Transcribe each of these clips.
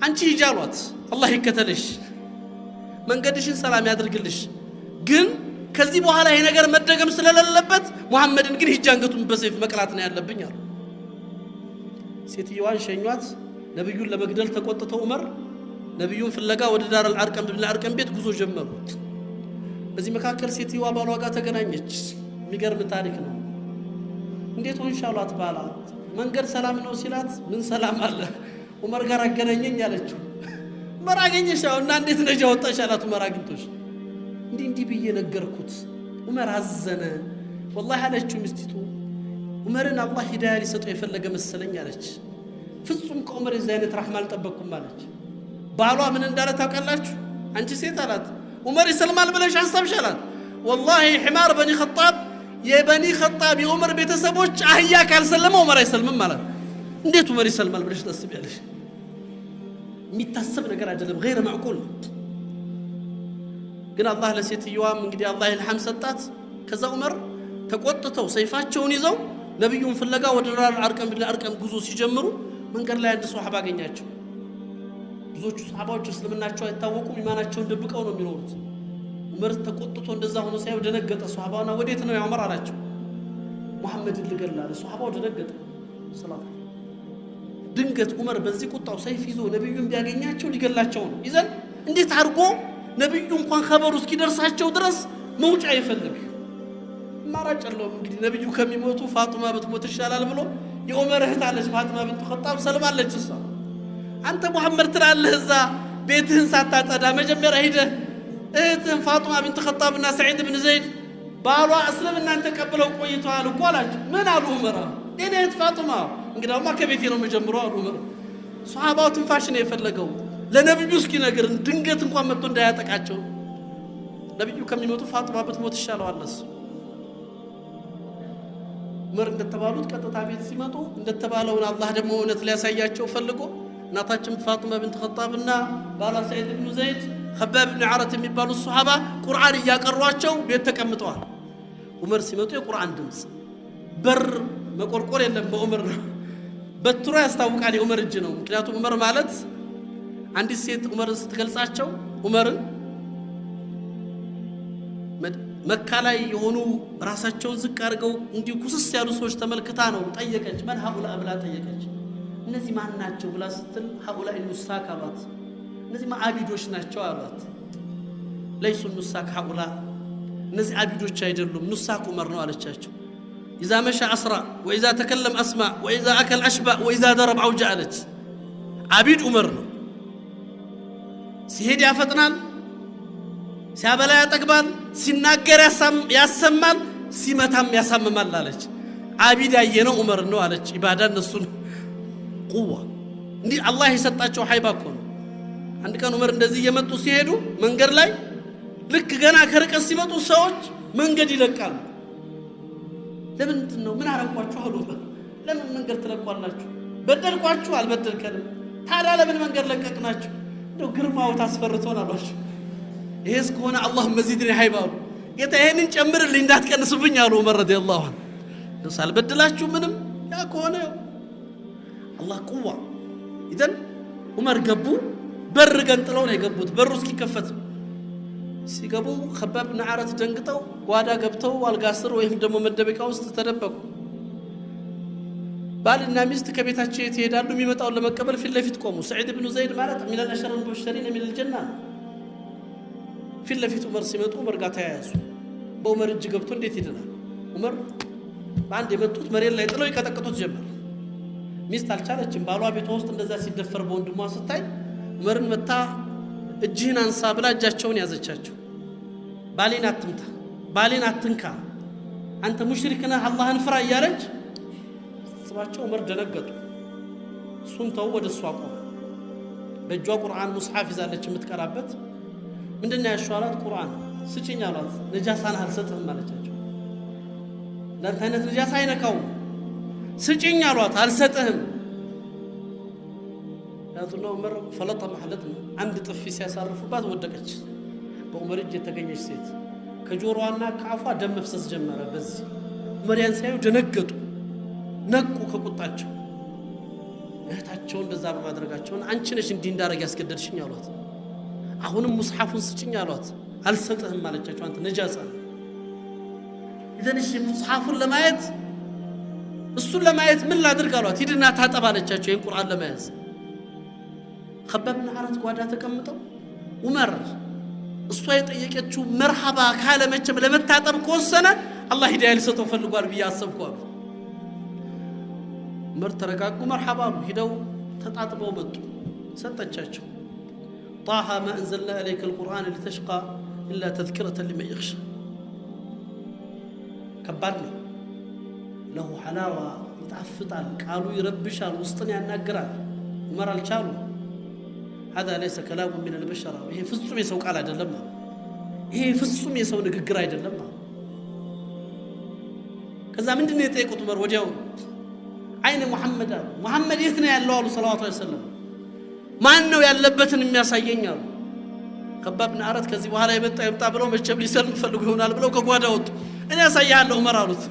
አንቺ ሂጂ አሏት አላህ ይከተልሽ መንገድሽን ሰላም ያድርግልሽ ግን ከዚህ በኋላ ይሄ ነገር መደገም ስለሌለበት መሐመድን ግን ሂጂ አንገቱን በሰይፍ መቅላት ነው ያለብኝ አሉ ሴትየዋን ሸኟት ነብዩን ለመግደል ተቆጥተው ዑመር ነብዩን ፍለጋ ወደ ዳር አልአርቀም ብን አርቀም ቤት ጉዞ ጀመሩ በዚህ መካከል ሴትየዋ ባሏ ጋር ተገናኘች የሚገርም ታሪክ ነው እንዴት ሆንሻሏት ባላ መንገድ ሰላም ነው ሲላት ምን ሰላም አለ ዑመር ጋር አገናኘኝ አለችው ዑመር አገኘሻው እና እንዴት ነጃ ወጣሽ አላት ዑመር አግኝቶሽ እንዲ ብዬ ነገርኩት ዑመር አዘነ والله አለችው ሚስቲቱ ዑመርን አላህ ሂዳያ ሊሰጠው የፈለገ መሰለኝ አለች ፍጹም ከዑመር የዚህ አይነት ረህማ አልጠበቅኩም አለች ባሏ ምን እንዳለ ታውቃላችሁ አንቺ ሴት አላት ዑመር ይሰልማል ብለሽ አሰብሽ አላት والله حمار بني خطاب የበኒ خطاب የዑመር ቤተሰቦች አህያ ካልሰለመ ዑመር አይሰልምም ማለት እንዴት ዑመር ይሰልማል ብለሽ ታስቢያለሽ የሚታሰብ ነገር አይደለም غير معقول ግን አላህ ለሴትየዋም እንግዲህ አላህ ይልሐም ሰጣት ከዛ ዑመር ተቆጥተው ሰይፋቸውን ይዘው ነብዩን ፍለጋ ወደ ዳር አርቀም ጉዞ ሲጀምሩ መንገድ ላይ አንድ ሱሐባ አገኛቸው ብዙዎቹ ሱሐባዎች እስልምናቸው አይታወቁም ኢማናቸውን ደብቀው ነው የሚኖሩት ዑመር ተቆጥቶ እንደዛ ሆኖ ሳይው ደነገጠ ሱሐባውና ወዴት ነው ያ ዑመር አላቸው መሐመድን ልገላ ሱሐባው ደነገጠ ሰላም ድንገት ዑመር በዚህ ቁጣው ሰይፍ ይዞ ነብዩን ቢያገኛቸው ሊገላቸው ነው ይዘን እንዴት አርጎ ነብዩ እንኳን ኸበሩ እስኪደርሳቸው ድረስ መውጫ ይፈልግ ማራጨለው እንግዲህ ነብዩ ከሚሞቱ ፋጡማ ብትሞት ይሻላል ብሎ የዑመር እህት አለች ፋጡማ ቢንት ኸጣብ ሰልማለች እሷ አንተ መሐመድ ትላለህ እዛ ቤትህን ሳታጸዳ መጀመሪያ ሄደህ እህትህን ፋጡማ ቢንት ኸጣብና ሰዒድ ብን ዘይድ ባሏ እስልምናን ተቀበለው ቆይተዋል እኮ አላቸው ምን አሉ ዑመር የኔ እህት ፋጡማ እንግዲያውማ ከቤቴ ነው መጀመሪያው አሉ ዑመር ሱሐባው ትንፋሽ ነው የፈለገው ለነብዩ እስኪ ነገር ድንገት እንኳን መጥቶ እንዳያጠቃቸው ነብዩ ከሚሞቱ ፋጡማ ብትሞት ይሻላል እሱ ዑመር እንደተባሉት ቀጥታ ቤት ሲመጡ እንደተባለውን አላህ ደግሞ እውነት ሊያሳያቸው ፈልጎ እናታችን ፋጡማ ቢንት ኸጣብና ባላ ሰዒድ ብን ዘይድ ኸባብ ብን ዓረት የሚባሉ ሱሐባ ቁርአን እያቀሯቸው ቤት ተቀምጠዋል ዑመር ሲመጡ የቁርአን ድምጽ በር መቆርቆር የለም በዑመር ነው በትሮ ያስታውቃል የዑመር እጅ ነው ምክንያቱም ዑመር ማለት አንዲት ሴት ዑመርን ስትገልጻቸው ዑመርን መካ ላይ የሆኑ ራሳቸውን ዝቅ አድርገው እንዲሁ ኩስስ ያሉ ሰዎች ተመልክታ ነው ጠየቀች ማን ሀኡላ ብላ ጠየቀች እነዚህ ማን ናቸው ብላ ስትል ሀኡላ ኑሳክ አሏት እነዚህ ማዓቢዶች ናቸው አሏት ለይሱ ኑሳክ ሀኡላ እነዚህ አቢዶች አይደሉም ኑሳክ ዑመር ነው አለቻቸው إذا مشى أسرع وإذا تكلم أسمع وإذا أكل أشبع وإذا ضرب أوجع አለች አቢድ ዑመር ነው ሲሄድ ያፈጥናል ሲያበላ ያጠግባል ሲናገር ያሰማል ሲመታም ያሳምማል አለች አቢድ ያየነው ዑመር ነው አለች ኢባዳ እነሱን ቁዋ እንዲህ አላህ የሰጣቸው ሀይባ እኮ ነው አንድ ቀን ዑመር እንደዚህ እየመጡ ሲሄዱ መንገድ ላይ ልክ ገና ከርቀት ሲመጡ ሰዎች መንገድ ይለቃሉ ለምንድን ነው ምን አረኳችሁ አሉ ለምን መንገድ ትለቋላችሁ በደልኳችሁ አልበደልከንም ታዲያ ለምን መንገድ ለቀቅናችሁ ነው ግርማው ታስፈርቶን አሏቸው ይሄስ ከሆነ አላህ መዚድኒ ሀይባው ጌታ ይሄንን ጨምርልኝ እንዳትቀንሱብኝ አሉ ዑመር ረዲየላሁ ዐንሁ ነው ሳልበድላችሁ ምንም ያ ከሆነ አላህ ቁዋ ኢደን ዑመር ገቡ በር ገንጥለው ነው የገቡት በሩ እስኪከፈት ሲገቡ ኸባብ ብን ዓረት ደንግጠው ጓዳ ገብተው አልጋ ስር ወይም ደግሞ መደበቂያ ውስጥ ተደበቁ ባልና ሚስት ከቤታቸው ይሄዳሉ የሚመጣው ለመቀበል ፊት ለፊት ቆሙ ሰዒድ ብን ዘይድ ማለት ሚን الاشر المبشرين من الجنه ፊት ለፊት ዑመር ሲመጡ ዑመር ጋር ተያያዙ በዑመር እጅ ገብቶ እንዴት ይደናል ዑመር ባንድ የመጡት መሬት ላይ ጥለው ይቀጠቅጡት ጀመር ሚስት አልቻለችም ባሏ ቤቷ ውስጥ እንደዛ ሲደፈር በወንድሟ ስታይ ዑመርን መታ እጅህን አንሳ ብላ እጃቸውን ያዘቻቸው ባሌን አትምታ ባሌን አትንካ አንተ ሙሽሪክ ነህ አላህን ፍራ እያለች ስባቸው ዑመር ደነገጡ ሱንተው ወደ እሷ ቆመ በእጇ ቁርአን ሙስሐፍ ይዛለች የምትቀራበት ምንድነው ያሻላት ቁርአን ስጪኝ አላት ነጃሳን አልሰጥህም አለቻቸው ለካነት ነጃሳ አይነካው ስጪኝ አሏት አልሰጥህም ያቱና ዑመር ፈለጠ محلت አንድ ጥፊ ሲያሳርፉባት ወደቀች በዑመር እጅ የተገኘች ሴት ከጆሮዋና ከአፏ ደም መፍሰስ ጀመረ በዚህ ዑመር ያን ሳይው ደነገጡ ነቁ ከቁጣቸው እህታቸውን እንደዛ በማድረጋቸው አንቺ ነሽ እንዲህ እንዳረግ ያስገደድሽኝ አሏት አሁንም ሙስሐፉን ስጭኝ አሏት አልሰጥህም አለቻቸው አንተ ነጃሳ ኢዘንሽ ሙስሐፉን ለማየት እሱን ለማየት ምን ላድርግ አሏት ሂድና ታጠብ አለቻቸው ይሄን ቁርአን ለማየት خباب بن عرت ጓዳ ተቀምጠው ዑመር እሷ የጠየቀችው መርሐባ ካለ መቼም ለመታጠብ ከወሰነ አላህ ሂዳያ ሊሰጠው ፈልጓል ብዬ አሰብኩ አሉ ዑመር ተረጋጉ መርሐባ ሄደው ተጣጥበው መጡ ሰጠቻቸው طه ما انزلنا عليك القران لتشقى الا تذكرة لمن يخشى ከባድ ነው له حلاوه ይጣፍጣል ቃሉ ይረብሻል ውስጥን ያናግራል ዑመር አልቻሉ هذا ليس كلام من البشر ይሄ ፍጹም የሰው ቃል አይደለም ይሄ ፍጹም የሰው ንግግር አይደለም ከዛ ምንድነው የጠየቁት ዑመር ወዲያው አይነ ሙሐመድ የት ነው ያለው አሉ ሰለላሁ ዐለይሂ ወሰለም ማን ነው ያለበትን የሚያሳየኝ አሉ ከባብ ብን አረት ከዚህ በኋላ ይመጣ ብለው መቼም ሊሰልም ፈልጉ ይሆናል ብለው ከጓዳ ወጡ እኔ ያሳያለሁ ዑመር አሉት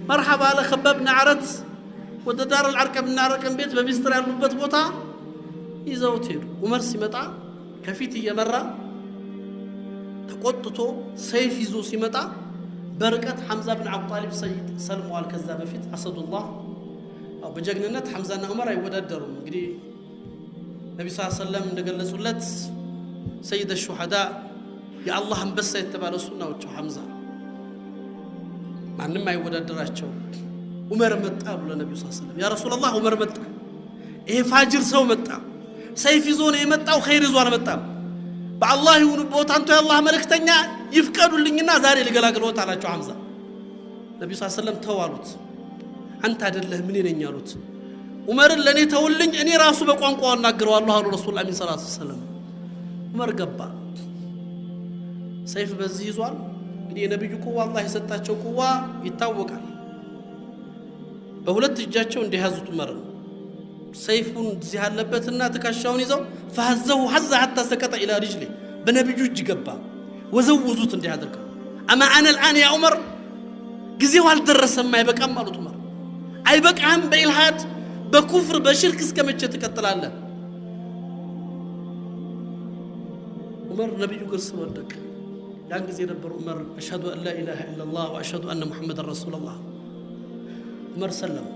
መርሐባ አለ ከባብ ብን አረት ወደ ዳር አልዓርቀም እናረቀም ቤት በሚስጥር ያሉበት ቦታ ይዘውት ሄዱ ዑመር ሲመጣ ከፊት እየመራ ተቆጥቶ ሰይፍ ይዞ ሲመጣ በርቀት ሐምዛ ብን አቡ ጣሊብ ሰይድ ሰልመዋል ከዛ በፊት አሰዱላህ አው በጀግንነት ሐምዛና ዑመር አይወዳደሩም እንግዲህ ነብዩ ሰለላሁ ዐለይሂ ወሰለም እንደገለጹለት ሰይድ الشهداء የአላህ አንበሳ የተባለው ሱናዎቹ ሐምዛ ማንንም አይወዳደራቸው ዑመር መጣ ብሎ ነብዩ ሰለላሁ ዐለይሂ ወሰለም ያ ረሱላህ ዑመር መጣ ይሄ ፋጅር ሰው መጣ ሰይፍ ይዞ ነው የመጣው ኸይር ይዞ አልመጣም በአላህ ይሁን ቦታ አንተ የአላህ መልእክተኛ ይፍቀዱልኝና ዛሬ ልገላግሎት አላቸው ሐምዛ ነብዩ ሰለላሁ ዐለይሂ ወሰለም ተዋሉት አንተ አይደለህ ምን ነኝ ያሉት ዑመርን ለኔ ተውልኝ እኔ ራሱ በቋንቋው እናገረዋለሁ አሉ ረሱላህ ሰለላሁ ዐለይሂ ወሰለም ዑመር ገባ ሰይፍ በዚህ ይዟል እንግዲህ የነብዩ ቁዋ አላህ የሰጣቸው ቁዋ ይታወቃል በሁለት እጃቸው እንደያዙት ዑመር ሰይፉን እዚህ ያለበትና ተካሻውን ይዘው فهزه حزه حتى سقط الى رجله በነብዩ እጅ ገባ ወዘውዙት እንዲያደርገው اما انا الان يا عمر ጊዜው አልደረሰም አይበቃም አሉት ዑመር አይበቃም በኢልሃድ በኩፍር በሽርክ እስከመቼ ተከተላለ ዑመር ነብዩ ግርስ ወደቀ ያን ጊዜ ነበር ዑመር አሽሀዱ አን ላ ኢላሃ ኢላላህ ወአሽሀዱ አነ ሙሐመድ ረሱላህ ዑመር ሰለም